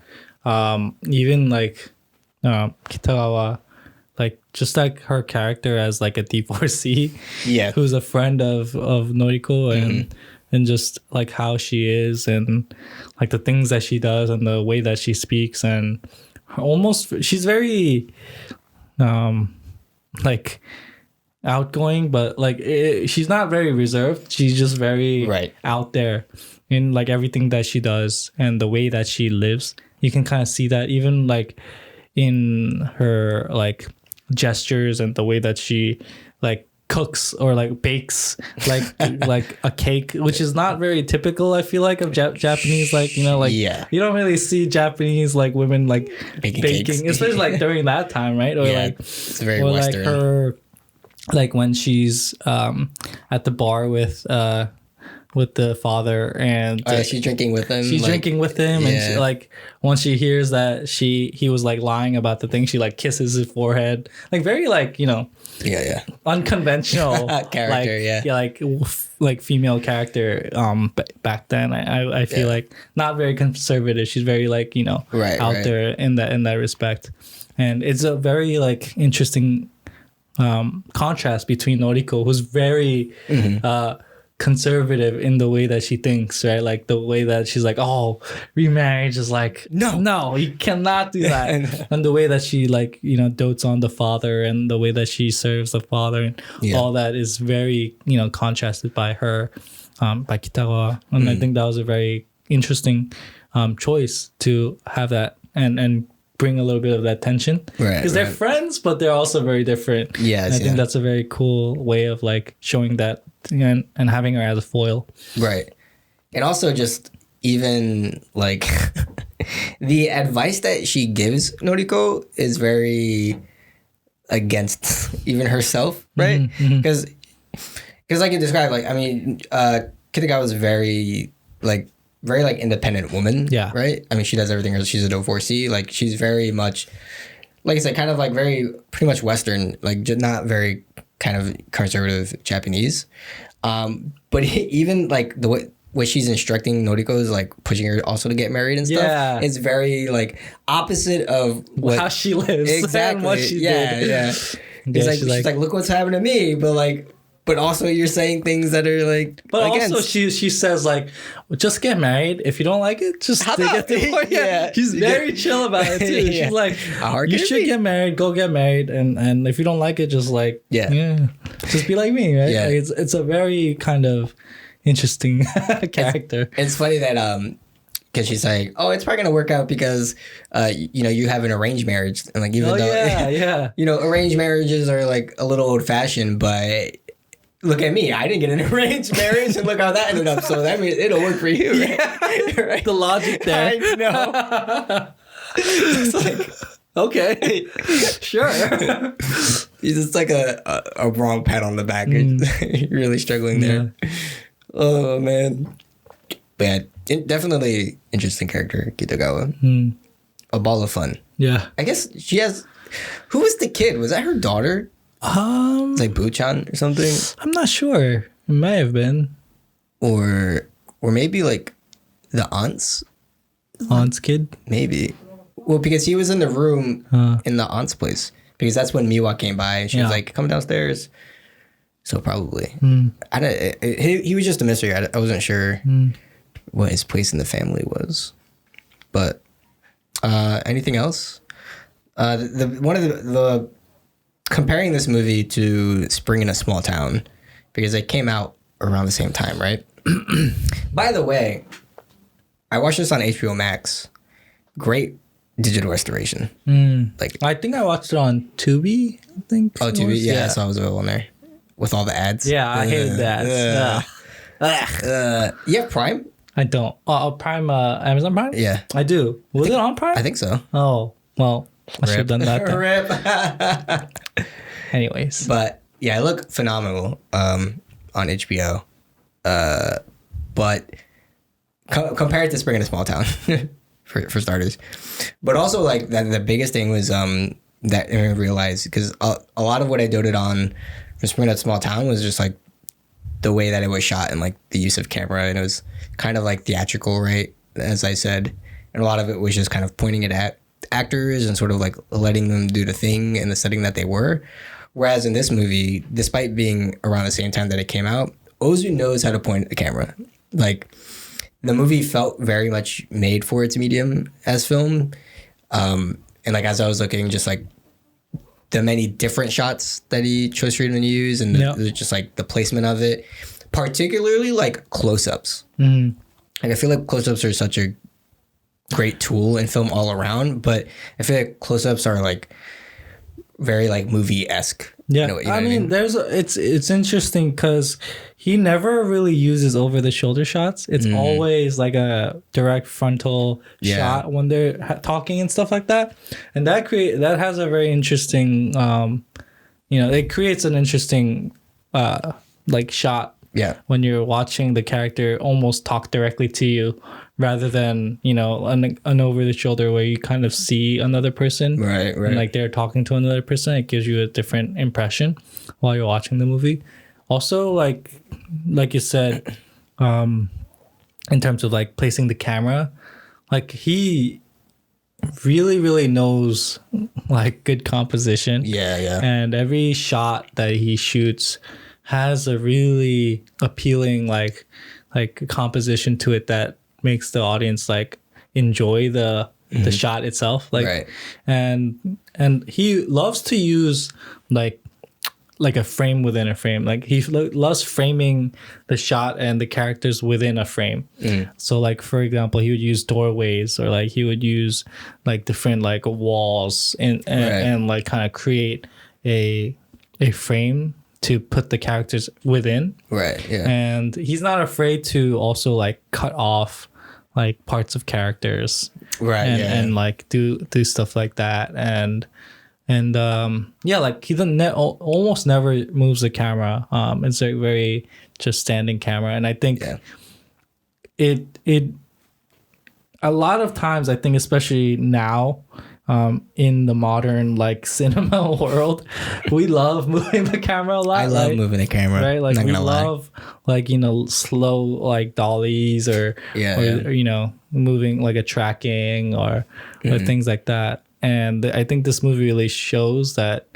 Even like Kitagawa, like just like her character as like a divorcee, who's a friend of Noriko, and just like how she is, and like the things that she does, and the way that she speaks, and she's very like outgoing, but like she's not very reserved. She's just very out there in like everything that she does and the way that she lives. You can kind of see that even like in her like gestures and the way that she like cooks or like bakes like like a cake, which is not very typical, I feel like, of Japanese, like, you know, like you don't really see Japanese like women like baking especially like during that time, right? Or like it's very Western. Like her, like when she's at the bar with the father, and she's drinking with him. And she, like once she hears that he was like lying about the thing, she like kisses his forehead, like very like, you know, unconventional character, like female character back then. I feel like not very conservative. She's very like, you know, out there in that respect, and it's a very like interesting contrast between Noriko, who's very conservative in the way that she thinks, right? Like the way that she's like, oh, remarriage is like, no, you cannot do that. And the way that she like, you know, dotes on the father, and the way that she serves the father, and all that is very, you know, contrasted by her, by Kitagawa. And I think that was a very interesting choice to have that and bring a little bit of that tension, because they're friends, but they're also very different. I think that's a very cool way of like showing that, and having her as a foil, and also just even like the advice that she gives Noriko is very against even herself, right? Because like you described, like, I mean, Kitagawa was very like independent woman, right? I mean, she does everything. She's a divorcee. Like, she's very much, like I said, kind of like very pretty much Western, like just not very kind of conservative Japanese. But even like the way she's instructing Noriko is like pushing her also to get married and stuff. It's very like opposite of how she lives, exactly. And what she did. It's like she's like, look what's happened to me, but also you're saying things that are like, but against. Also she says like, well, just get married. If you don't like it, just get divorced. She's very chill about it too. She's like, you should get married, go get married, and if you don't like it, just like just be like me, right? Like it's a very kind of interesting character. It's funny that because she's like, oh, it's probably gonna work out because you know, you have an arranged marriage, and like even though you know, arranged marriages are like a little old fashioned, but look at me. I didn't get an arranged marriage, and look how that ended up. So that means it'll work for you, right? Yeah. Right? The logic there. I know. It's like, okay, sure. It's like a wrong pat on the back. You're really struggling there. Yeah. Oh man, but definitely interesting character, Kitagawa. A ball of fun. Yeah, I guess she has. Who was the kid? Was that her daughter? Like Buchan or something. I'm not sure. It may have been, or maybe like the aunt's kid. Maybe. Well, because he was in the room in the aunt's place, because that's when Miwa came by and she was like, "Come downstairs." So probably. I don't. He was just a mystery. I wasn't sure what his place in the family was. But anything else? One of the comparing this movie to Spring in a Small Town, because they came out around the same time, right? By the way, I watched this on HBO Max. Great digital restoration. Like, I think I watched it on Tubi. I think. Oh, Tubi, yeah. So I was available on there with all the ads. Yeah, I hated that. You have Prime? I don't. Prime, Amazon Prime? Yeah, I do. Was it on Prime? I think so. Oh, well, I should have done that then. Rip. Anyways. But yeah, it looked phenomenal on HBO. But compared to Spring in a Small Town, for starters. But also, like, the biggest thing was that I realized, because a lot of what I doted on from Spring in a Small Town was just like the way that it was shot and like the use of camera, and it was kind of like theatrical, right? As I said, and a lot of it was just kind of pointing it at actors and sort of like letting them do the thing in the setting that they were. Whereas in this movie, despite being around the same time that it came out, Ozu knows how to point a camera. Like, the movie felt very much made for its medium as film. And like, as I was looking, just like the many different shots that he chose to use, and just like the placement of it, particularly like close-ups. Like, I feel like close-ups are such a great tool in film all around, but I feel like close-ups are like very like movie-esque. Yeah, you know I mean, it's interesting because he never really uses over-the-shoulder shots. It's always like a direct frontal shot when they're talking and stuff like that, and that has a very interesting, it creates an interesting like shot. Yeah, when you're watching the character almost talk directly to you, rather than an over the shoulder where you kind of see another person, right, and like they're talking to another person. It gives you a different impression while you're watching the movie. Also, like you said, in terms of like placing the camera, like he really, really knows like good composition. Yeah. And every shot that he shoots has a really appealing like composition to it that makes the audience like enjoy the shot itself, like, right. and he loves to use like a frame within a frame. Like, he loves framing the shot and the characters within a frame. So like, for example, he would use doorways, or like he would use like different like walls and like kind of create a frame to put the characters within. Right. Yeah. And he's not afraid to also like cut off like parts of characters. Right. And like do stuff like that. And like he almost never moves the camera. It's a very just standing camera. And I think it a lot of times, I think especially now, in the modern like cinema world, we love moving the camera a lot. I love moving the camera, right? Like, we love like slow like dollies or moving like a tracking or things like that. And I think this movie really shows that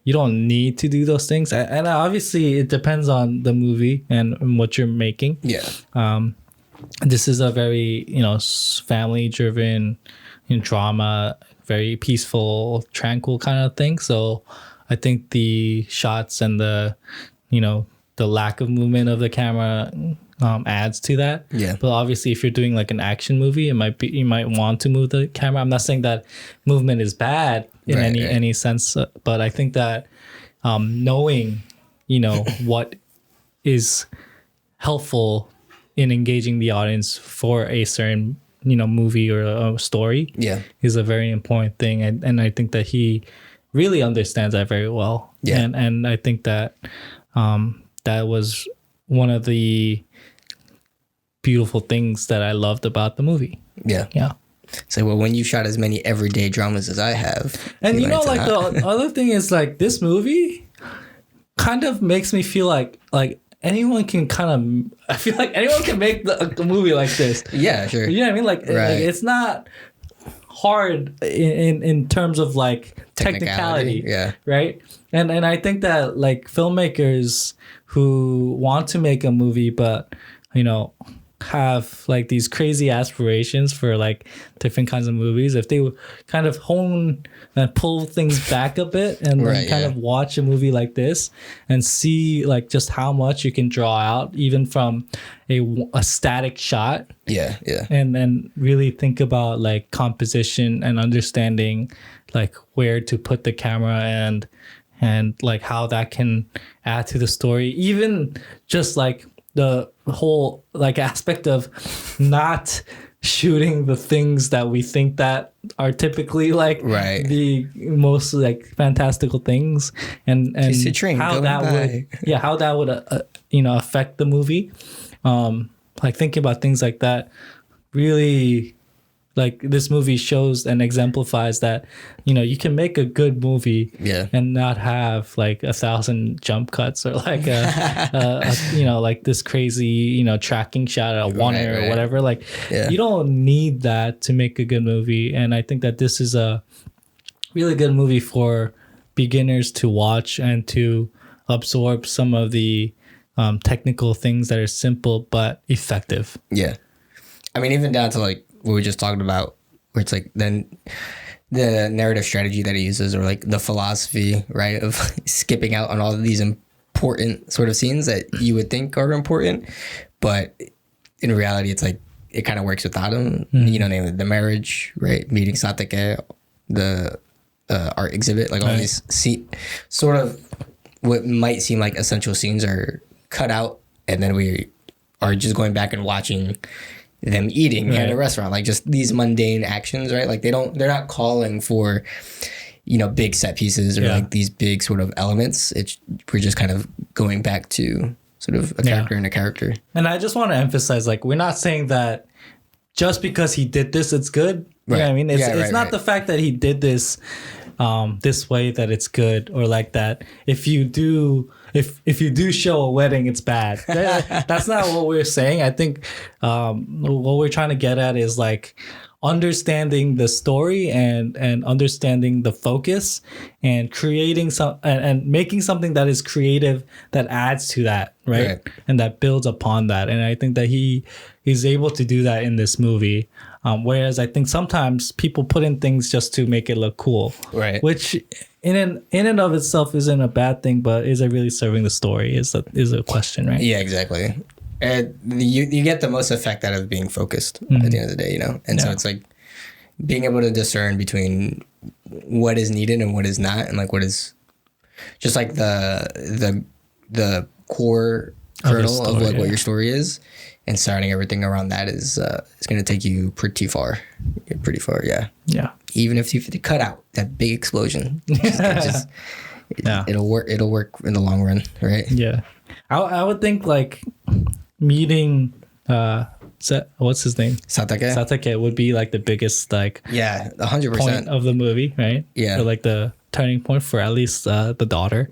you don't need to do those things. And obviously it depends on the movie and what you're making. Yeah. This is a very family driven drama, very peaceful, tranquil kind of thing. So I think the shots and the lack of movement of the camera adds to that. Yeah. But obviously, if you're doing like an action movie, you might want to move the camera. I'm not saying that movement is bad in any sense, but I think that knowing what is helpful in engaging the audience for a certain movie or a story is a very important thing, and I think that he really understands that very well. And I think that that was one of the beautiful things that I loved about the movie. So, well, when you shot as many everyday dramas as I have, and like the other thing is like this movie kind of makes me feel like anyone can I feel like anyone can make a movie like this. Yeah, sure. You know what I mean? Like it's not hard in terms of like technicality. Right. And I think that like filmmakers who want to make a movie, but have like these crazy aspirations for like different kinds of movies, if they kind of hone and pull things back a bit and kind of watch a movie like this and see like just how much you can draw out even from a static shot, and then really think about like composition and understanding like where to put the camera and like how that can add to the story, even just like the whole like aspect of not shooting the things that we think that are typically like the most like fantastical things, and how that would affect the movie. Like thinking about things like that really, like this movie shows and exemplifies that you can make a good movie and not have like 1,000 jump cuts or like like this crazy tracking shot at a one or whatever. Like you don't need that to make a good movie, and I think that this is a really good movie for beginners to watch and to absorb some of the technical things that are simple but effective. I mean, even down to like what we just talked about, where it's like then the narrative strategy that he uses, or like the philosophy, right, of skipping out on all of these important sort of scenes that you would think are important, but in reality, it's like it kind of works without him. Namely the marriage, right, meeting Satake, the art exhibit, like all these sort of what might seem like essential scenes are cut out, and then we are just going back and watching them eating at a restaurant, like just these mundane actions, right? Like they're not calling for, big set pieces or like these big sort of elements. We're just kind of going back to sort of a character and a character. And I just want to emphasize, like, we're not saying that just because he did this, it's good. You know what I mean? It's not the fact that he did this this way that it's good, or like that if you do show a wedding, it's bad. That's not what we're saying. I think what we're trying to get at is like understanding the story and understanding the focus and creating and making something that is creative that adds to that, right? And that builds upon that. And I think that he's able to do that in this movie. Whereas I think sometimes people put in things just to make it look cool, right? Which in and of itself isn't a bad thing, but is it really serving the story is a question, right? Yeah, exactly. And you get the most effect out of being focused at the end of the day, And so it's like being able to discern between what is needed and what is not, and like what is just like the core kernel of like what your story is, and starting everything around that is going to take you pretty far. Yeah. Even if you cut out that big explosion, it'll work in the long run, right? Yeah. I would think like meeting what's his name? Satake would be like the biggest 100% point of the movie, right? Yeah. Or like the turning point for at least the daughter.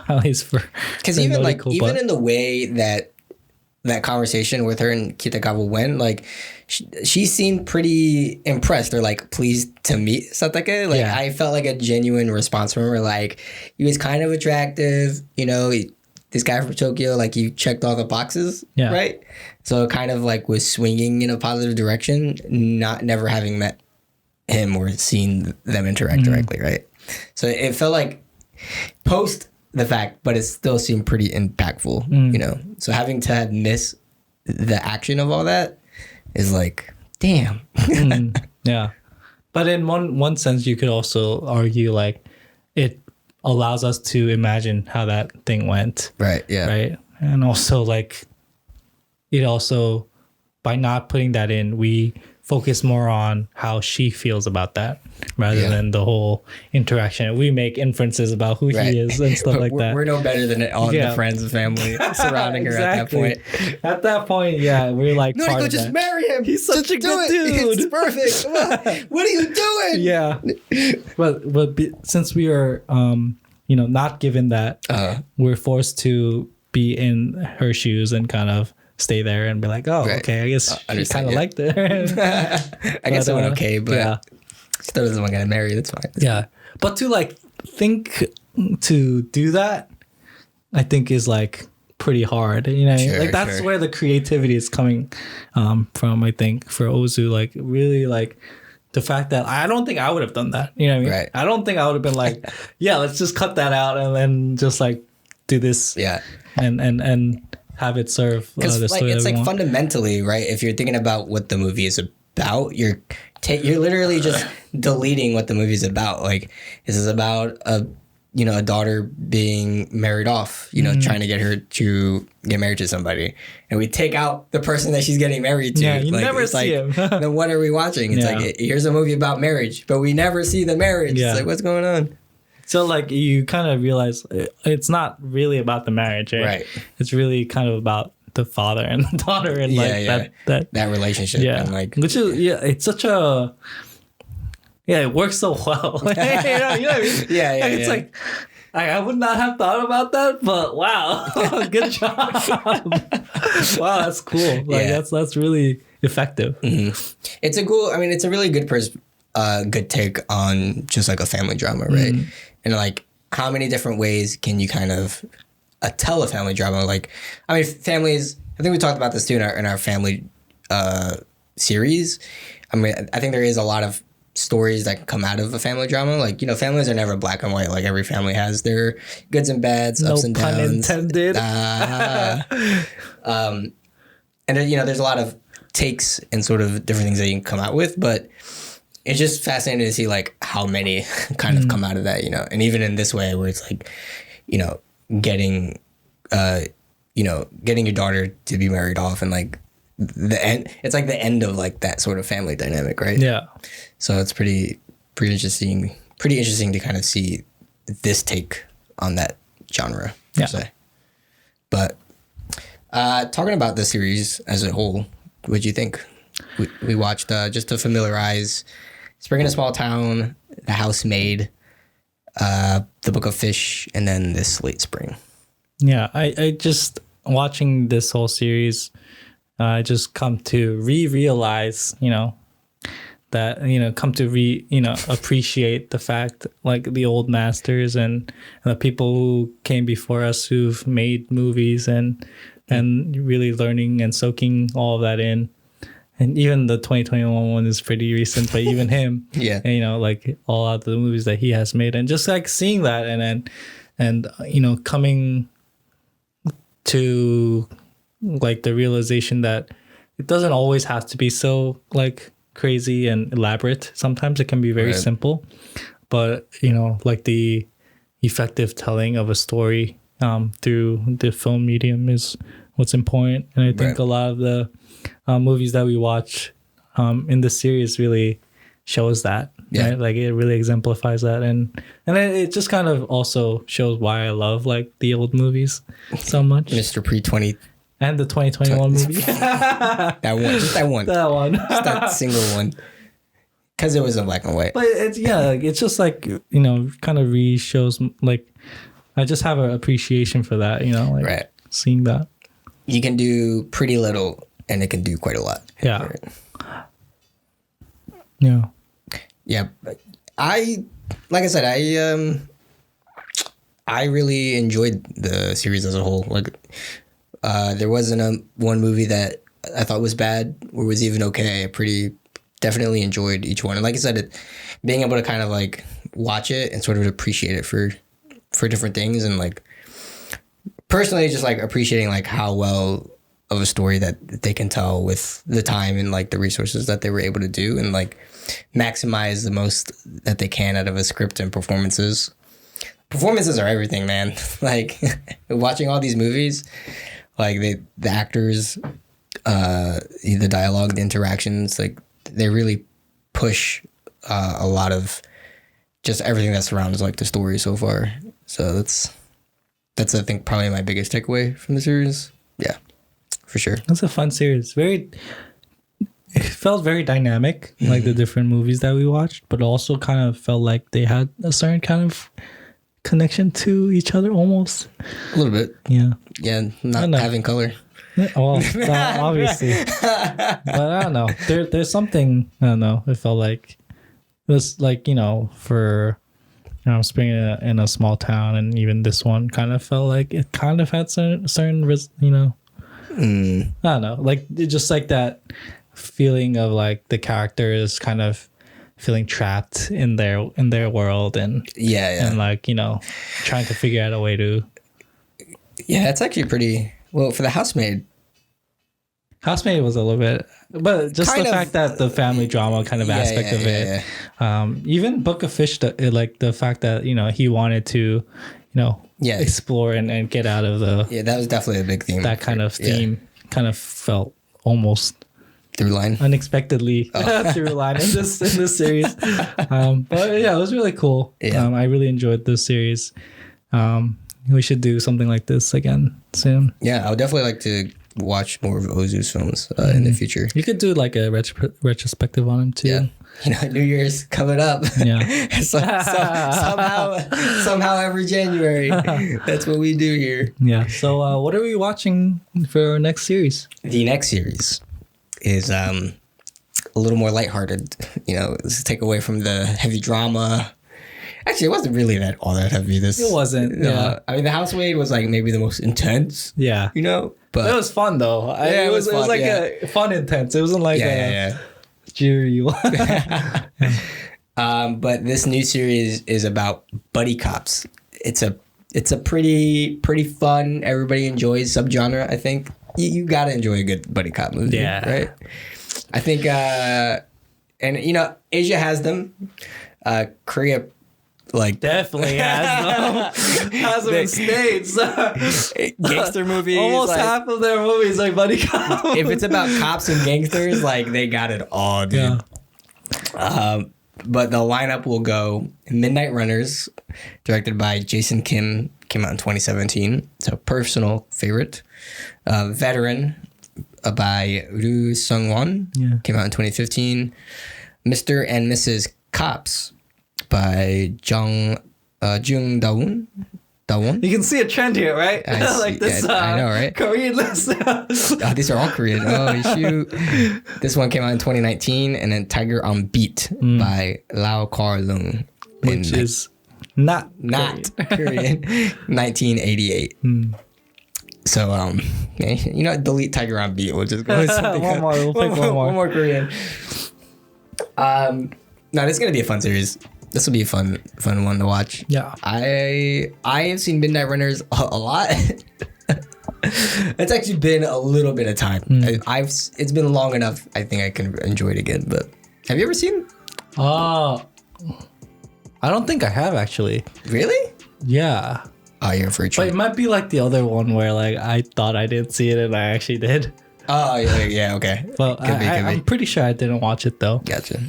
At least for, because even like even in the way that conversation with her and Kitagawa went, like she seemed pretty impressed or like pleased to meet Satake. Like I felt like a genuine response from her. Like he was kind of attractive, this guy from Tokyo, like he checked all the boxes, right? So it kind of like was swinging in a positive direction, never having met him or seen them interact directly, right? So it felt like post the fact, but it still seemed pretty impactful, So having to have missed the action of all that is like, damn. Yeah. But in one sense, you could also argue like it allows us to imagine how that thing went. Right. Yeah. Right. and also like it also, by not putting that in, we focus more on how she feels about that rather than the whole interaction. We make inferences about who he is and stuff like that. We're no better than all the friends and family surrounding her at that point. At that point, yeah, we're like, Noriko, just marry him. He's such a good dude. It's perfect. What are you doing? Yeah. But since we are, not given that, we're forced to be in her shoes and kind of stay there and be like, oh, okay, I guess she kind of liked it. I guess it went okay, but still doesn't want to get married. That's fine. Yeah. But to like think to do that, I think is like pretty hard. That's where the creativity is coming from, I think, for Ozu. Like really like the fact that I don't think I would have done that. You know what I mean? Right. I don't think I would have been like, yeah, let's just cut that out and then just like do this. Yeah. And have it serve the story it's like want. Fundamentally, right? If you're thinking about what the movie is about, you're literally just deleting what the movie is about. Like, this is about a daughter being married off, trying to get her to get married to somebody, and we take out the person that she's getting married to. Yeah, you never see him. Then what are we watching? It's like, here's a movie about marriage, but we never see the marriage. Yeah. It's like, what's going on? So like you kind of realize it's not really about the marriage, right? It's really kind of about the father and the daughter and that relationship. Yeah, and like, which is it's such a it works so well. You know what I mean? It's like I would not have thought about that, but wow, good job. Wow, that's cool. Like that's really effective. Mm-hmm. It's a really good good take on just like a family drama, right? Mm-hmm. And like, how many different ways can you kind of tell a family drama? Like, I mean, families, I think we talked about this too in our family series. I mean, I think there is a lot of stories that come out of a family drama. Like, families are never black and white. Like, every family has their goods and bads, ups and downs. No pun intended. And there's a lot of takes and sort of different things that you can come out with, but it's just fascinating to see like how many kind of come out of that, and even in this way where it's like, getting your daughter to be married off and like the end, it's like the end of like that sort of family dynamic, right? Yeah. So it's pretty interesting to kind of see this take on that genre, per se. But talking about the series as a whole, what'd you think? We watched just to familiarize Spring in a Small Town, The Housemaid, The Book of Fish, and then this Late Spring. Yeah, I just watching this whole series, I just come to realize, that come to appreciate the fact like the old masters and the people who came before us who've made movies and really learning and soaking all of that in. And even the 2021 one is pretty recent, but even him, like all of the movies that he has made, and just like seeing that, and coming to like the realization that it doesn't always have to be so like crazy and elaborate. Sometimes it can be very simple, but like the effective telling of a story through the film medium is what's important. And I think a lot of the movies that we watch in the series really shows that, right? Like it really exemplifies that, and it just kind of also shows why I love like the old movies so much. Mr. Pre-20 and the 2021 movie. that one, just that single one, because it was in black and white. But it's just like kind of shows like I just have an appreciation for that, like seeing that. You can do pretty little and it can do quite a lot. Yeah. Right. Yeah. Yeah. Like I said, I really enjoyed the series as a whole. Like, there wasn't one movie that I thought was bad or was even okay. I definitely enjoyed each one. And like I said, being able to kind of like watch it and sort of appreciate it for different things, and like personally just like appreciating like how well of a story that they can tell with the time and like the resources that they were able to do, and like maximize the most that they can out of a script and performances. performances are everything, man. Like watching all these movies, like the actors, the dialogue, the interactions, like they really push a lot of just everything that surrounds like the story so far. So that's I think probably my biggest takeaway from the series. Yeah, for sure. It's a fun series. It felt very dynamic, like the different movies that we watched, but also kind of felt like they had a certain kind of connection to each other almost. A little bit. Yeah. Yeah, not having color. Well, obviously. But I don't know. There's something, I don't know, it felt like it was like, for spring in a small town, and even this one kind of felt like it kind of had certain I don't know, like just like that feeling of like the characters kind of feeling trapped in their world, and and like trying to figure out a way to that's actually pretty well for the housemaid was a little bit, but just kind the fact that the family drama kind of aspect of it. Even Book of Fish, like the fact that he wanted to explore and get out of the that was definitely a big theme. That kind of theme kind of felt almost through line unexpectedly through line in this series. But yeah, it was really cool. I really enjoyed this series. We should do something like this again soon. I would definitely like to watch more of Ozu's films in the future. You could do like a retrospective on him too. New Year's coming up. Somehow every January. That's what we do here. So what are we watching for our next series? The next series is a little more lighthearted. Let's take away from the heavy drama. Actually, it wasn't really all that heavy. It wasn't. I mean, the housemaid was like maybe the most intense. But it was fun though. It was like a fun intense. It wasn't like Jury. But this new series is about buddy cops. It's a pretty fun. Everybody enjoys subgenre. I think you gotta enjoy a good buddy cop movie. Right. I think and Asia has them. Korea. Like definitely has them in spades. Gangster movies. Almost half of their movies like buddy cop. If it's about cops and gangsters, like they got it all, dude. But the lineup will go Midnight Runners, directed by Jason Kim, came out in 2017. So personal favorite. Veteran by Roo Sung-won, came out in 2015. Mr. and Mrs. Cops by Jung Da-won. You can see a trend here, right? Like this, I know, right? Korean list. These are all Korean. Oh, shoot. This one came out in 2019, and then Tiger on Beat by Lau Kar-leung. Which is not Korean. 1988. So, delete Tiger on Beat. We'll just go with something. One more. We'll pick one more. One more Korean. No, this is going to be a fun series. This will be a fun one to watch. Yeah. I have seen Midnight Runners a lot. It's actually been a little bit of time. It's been long enough. I think I can enjoy it again. But have you ever seen? I don't think I have actually. Really? Yeah. Oh, you're for a treat. But it might be like the other one where like I thought I didn't see it and I actually did. Oh yeah, okay. Well, I'm pretty sure I didn't watch it though. Gotcha.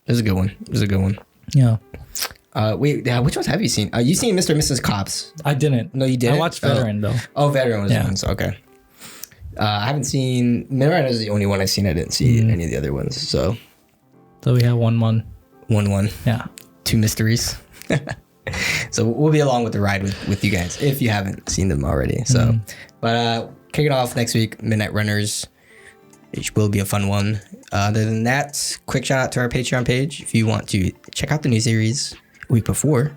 It was a good one. Yeah. Which ones have you seen? You seen Mr. and Mrs. Cops? I didn't. No, you didn't? I watched Veteran though. Oh, Veteran was one. So, okay. I haven't seen... Midnight is the only one I've seen. I didn't see any of the other ones. So we have 1-1. 1-1. Yeah. 2 mysteries. So we'll be along with the ride with you guys if you haven't seen them already. So, but kick it off next week, Midnight Runners. It will be a fun one. Other than that, quick shout out to our Patreon page. If you want to check out the new series a week before,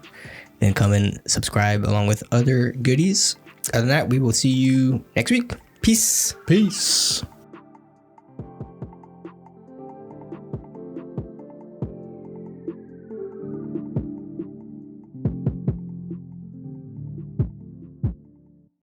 then come and subscribe along with other goodies. Other than that, we will see you next week. Peace. Peace.